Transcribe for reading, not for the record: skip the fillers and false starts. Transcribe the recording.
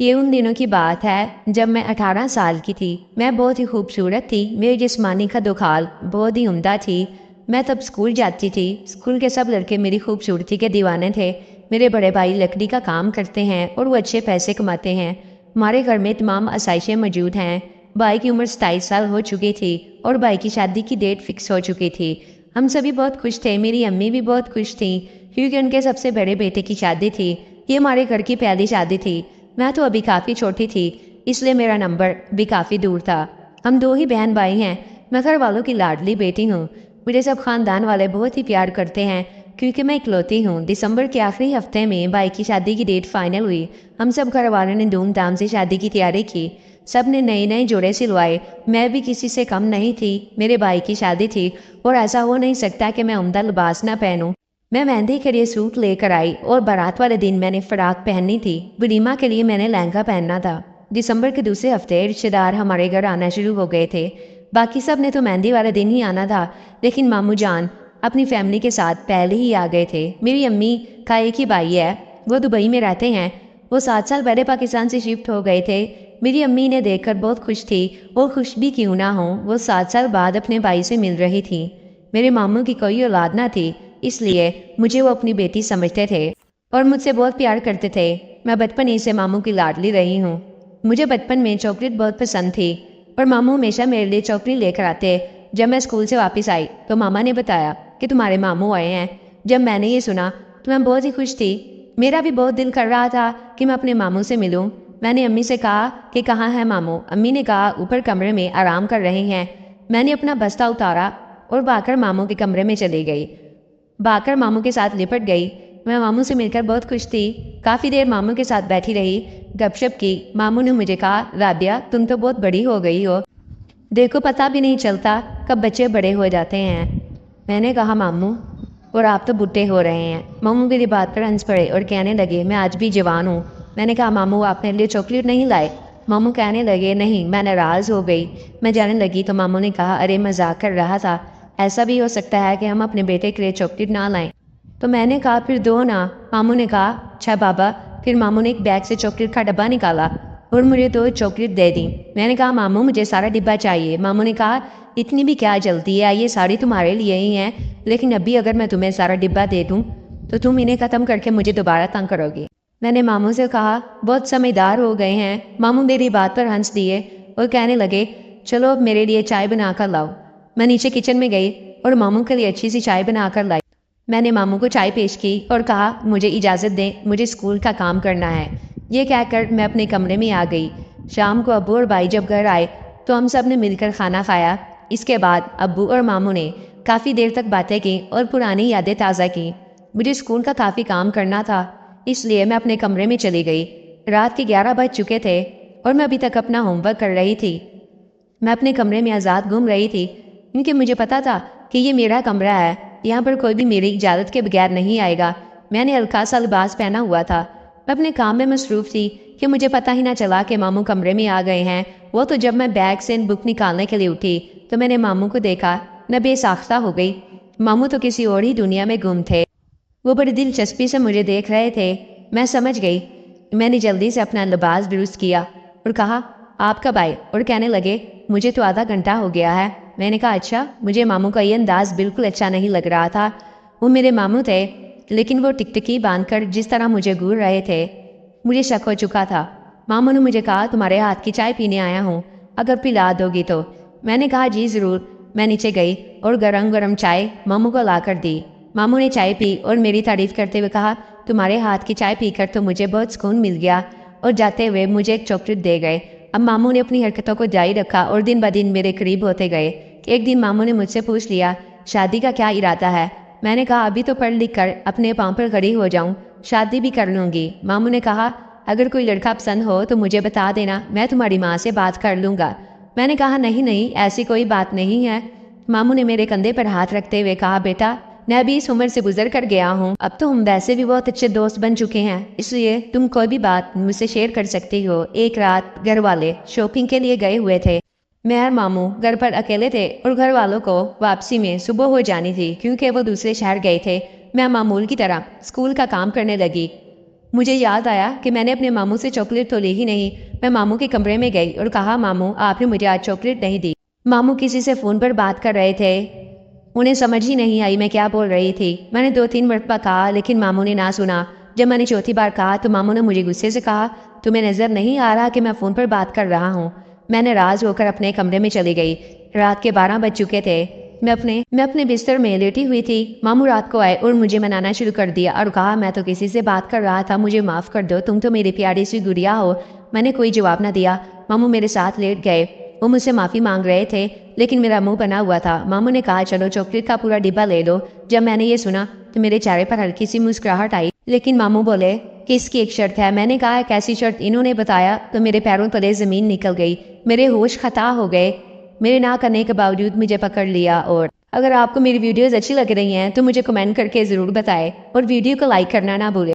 ये उन दिनों की बात है जब मैं 18 साल की थी। मैं बहुत ही खूबसूरत थी। मेरी जिस्मानी खदोखाल बहुत ही उम्दा थी। मैं तब स्कूल जाती थी। स्कूल के सब लड़के मेरी खूबसूरती के दीवाने थे। मेरे बड़े भाई लकड़ी का काम करते हैं और वो अच्छे पैसे कमाते हैं। हमारे घर में तमाम आसाइशें मौजूद हैं। भाई की उम्र 27 साल हो चुकी थी और भाई की शादी की डेट फिक्स हो चुकी थी। हम सभी बहुत खुश थे। मेरी अम्मी भी बहुत खुश थी क्योंकि उनके सबसे बड़े बेटे की शादी थी। ये हमारे घर की पहली शादी थी। मैं तो अभी काफ़ी छोटी थी, इसलिए मेरा नंबर भी काफ़ी दूर था। हम दो ही बहन भाई हैं। मैं घर वालों की लाडली बेटी हूँ। मुझे सब खानदान वाले बहुत ही प्यार करते हैं क्योंकि मैं इकलौती हूँ। दिसंबर के आखिरी हफ्ते में भाई की शादी की डेट फाइनल हुई। हम सब घर वालों ने धूमधाम से शादी की तैयारी की। सब ने नए नए जोड़े सिलवाए। मैं भी किसी से कम नहीं थी। मेरे भाई की शादी थी और ऐसा हो नहीं सकता कि मैं उम्दा लिबास ना पहनूं। मैं मेहंदी के लिए सूट लेकर आई और बारात वाले दिन मैंने फ्राक पहननी थी। वलीमा के लिए मैंने लहंगा पहनना था। दिसंबर के दूसरे हफ्ते रिश्तेदार हमारे घर आना शुरू हो गए थे। बाकी सब ने तो मेहंदी वाले दिन ही आना था, लेकिन मामू जान अपनी फैमिली के साथ पहले ही आ गए थे। मेरी अम्मी का एक ही भाई है, वो दुबई में रहते हैं। वो 7 साल पहले पाकिस्तान से शिफ्ट हो गए थे। मेरी अम्मी इन्हें देखकर बहुत खुश थी और खुश भी क्यों ना हो, वो 7 साल बाद अपने भाई से मिल रही थी। मेरे मामू की कोई औलाद ना थी, इसलिए मुझे वो अपनी बेटी समझते थे और मुझसे बहुत प्यार करते थे। मैं बचपन ही से मामू की लाडली रही हूँ। मुझे बचपन में चॉकलेट बहुत पसंद थी और मामू हमेशा मेरे लिए चॉकलेट लेकर आते। जब मैं स्कूल से वापस आई तो मामा ने बताया कि तुम्हारे मामू आए हैं। जब मैंने ये सुना तो मैं बहुत ही खुश थी। मेरा भी बहुत दिल कर रहा था कि मैं अपने मामू से मिलूं। मैंने अम्मी से कहा कि कहाँ है मामू। अम्मी ने कहा ऊपर कमरे में आराम कर रहे हैं। मैंने अपना बस्ता उतारा और भागकर मामू के कमरे में चली गई। भागकर मामू के साथ लिपट गई। मैं मामू से मिलकर बहुत खुश थी। काफ़ी देर मामू के साथ बैठी रही, गपशप की। मामू ने मुझे कहा, राबिया तुम तो बहुत बड़ी हो गई हो, देखो पता भी नहीं चलता कब बच्चे बड़े हो जाते हैं। मैंने कहा मामू, और आप तो बुढ़े हो रहे हैं। मामू मेरी बात पर हंस पड़े और कहने लगे, मैं आज भी जवान हूँ। मैंने कहा मामू आप मेरे लिए चॉकलेट नहीं लाए। मामू कहने लगे, नहीं मैं नाराज़ हो गई। मैं जाने लगी तो मामू ने कहा, अरे मजाक कर रहा था, ऐसा भी हो सकता है कि हम अपने बेटे के लिए चॉकलेट ना लाएं। तो मैंने कहा फिर दो ना। मामू ने कहा अच्छा बाबा। फिर मामू ने एक बैग से चॉकलेट का डब्बा निकाला और मुझे 2 चॉकलेट दे दी। मैंने कहा मामू मुझे सारा डिब्बा चाहिए। मामू ने कहा इतनी भी क्या जल्दी है, ये सारी तुम्हारे लिए ही हैं, लेकिन अभी अगर मैं तुम्हें सारा डिब्बा दे दूँ तो तुम इन्हें ख़त्म करके मुझे दोबारा तंग करोगी। मैंने मामू से कहा बहुत समझदार हो गए हैं। मामू मेरी बात पर हंस दिए और कहने लगे, चलो अब मेरे लिए चाय बना कर लाओ। मैं नीचे किचन में गई और मामू के लिए अच्छी सी चाय बनाकर लाई। मैंने मामू को चाय पेश की और कहा मुझे इजाज़त दें, मुझे स्कूल का काम करना है। ये कहकर मैं अपने कमरे में आ गई। शाम को अब्बू और भाई जब घर आए तो हम सब ने मिलकर खाना खाया। इसके बाद अब्बू और मामू ने काफ़ी देर तक बातें की और पुरानी यादें ताज़ा की। मुझे स्कूल का काफ़ी काम करना था, इसलिए मैं अपने कमरे में चली गई। रात के 11 बज चुके थे और मैं अभी तक अपना होमवर्क कर रही थी। मैं अपने कमरे में आज़ाद घूम रही थी क्योंकि मुझे पता था कि ये मेरा कमरा है, यहाँ पर कोई भी मेरी इजाज़त के बगैर नहीं आएगा। मैंने हल्का सा लिबास पहना हुआ था। मैं अपने काम में मसरूफ़ थी कि मुझे पता ही ना चला कि मामू कमरे में आ गए हैं। वो तो जब मैं बैग से बुक निकालने के लिए उठी तो मैंने मामू को देखा। मैं बेसाख्ता हो गई। मामू तो किसी और ही दुनिया में गुम थे। वो बड़ी दिलचस्पी से मुझे देख रहे थे। मैं समझ गई। मैंने जल्दी से अपना लिबास दुरुस्त किया और कहा आप कब आए, और कहने लगे मुझे तो आधा घंटा हो गया है। मैंने कहा अच्छा। मुझे मामू का ये अंदाज बिल्कुल अच्छा नहीं लग रहा था। वो मेरे मामू थे, लेकिन वो टिकटिकी बांधकर जिस तरह मुझे घूर रहे थे, मुझे शक हो चुका था। मामू ने मुझे कहा तुम्हारे हाथ की चाय पीने आया हूँ, अगर पिला दोगी तो। मैंने कहा जी ज़रूर। मैं नीचे गई और गरम गरम चाय मामू को ला कर दी। मामू ने चाय पी और मेरी तारीफ करते हुए कहा तुम्हारे हाथ की चाय पीकर तो मुझे बहुत सुकून मिल गया, और जाते हुए मुझे एक चॉकलेट दे गए। अब मामू ने अपनी हरकतों को जारी रखा और दिन ब दिन मेरे करीब होते गए। एक दिन मामू ने मुझसे पूछ लिया शादी का क्या इरादा है। मैंने कहा अभी तो पढ़ लिख कर अपने पाँव पर खड़ी हो जाऊं, शादी भी कर लूँगी। मामू ने कहा अगर कोई लड़का पसंद हो तो मुझे बता देना, मैं तुम्हारी माँ से बात कर लूँगा। मैंने कहा नहीं नहीं ऐसी कोई बात नहीं है। मामू ने मेरे कंधे पर हाथ रखते हुए कहा बेटा मैं अभी इस उम्र से गुजर कर गया हूँ, अब तो हम वैसे भी बहुत अच्छे दोस्त बन चुके हैं, इसलिए तुम कोई भी बात मुझसे शेयर कर सकती हो। एक रात घर वाले शॉपिंग के लिए गए हुए थे। मैं और मामू घर पर अकेले थे और घर वालों को वापसी में सुबह हो जानी थी क्योंकि वो दूसरे शहर गए थे। मैं मामूल की तरह स्कूल का काम करने लगी। मुझे याद आया कि मैंने अपने मामू से चॉकलेट तो ली ही नहीं। मैं मामू के कमरे में गई और कहा, मामू आपने मुझे आज चॉकलेट नहीं दी। मामू किसी से फ़ोन पर बात कर रहे थे। उन्हें समझ ही नहीं आई मैं क्या बोल रही थी। मैंने 2-3 मरतबा कहा लेकिन मामू ने ना सुना। जब मैंने चौथी बार कहा तो मामू ने मुझे गुस्से से कहा, तुम्हें नज़र नहीं आ रहा कि मैं फ़ोन पर बात कर रहा हूँ। मैं नाराज़ होकर अपने कमरे में चली गई। रात के 12 बज चुके थे। मैं अपने बिस्तर में लेटी हुई थी। मामू रात को आए और मुझे मनाना शुरू कर दिया और कहा, मैं तो किसी से बात कर रहा था, मुझे माफ़ कर दो, तुम तो मेरी प्यारी सी गुड़िया हो। मैंने कोई जवाब ना दिया। मामू मेरे साथ लेट गए। वो मुझसे माफ़ी मांग रहे थे लेकिन मेरा मुंह बना हुआ था। मामू ने कहा, चलो चॉकलेट का पूरा डिब्बा ले लो। जब मैंने ये सुना तो मेरे चेहरे पर हल्की सी मुस्कुराहट आई। लेकिन मामू बोले कि इसकी एक शर्त है। मैंने कहा, कैसी शर्त? इन्होंने बताया तो मेरे पैरों तले ज़मीन निकल गई। मेरे होश खता हो गए। मेरे ना करने के बावजूद मुझे पकड़ लिया। और अगर आपको मेरी वीडियोज़ अच्छी लग रही हैं तो मुझे कमेंट करके ज़रूर बताएं और वीडियो को लाइक करना ना भूलें।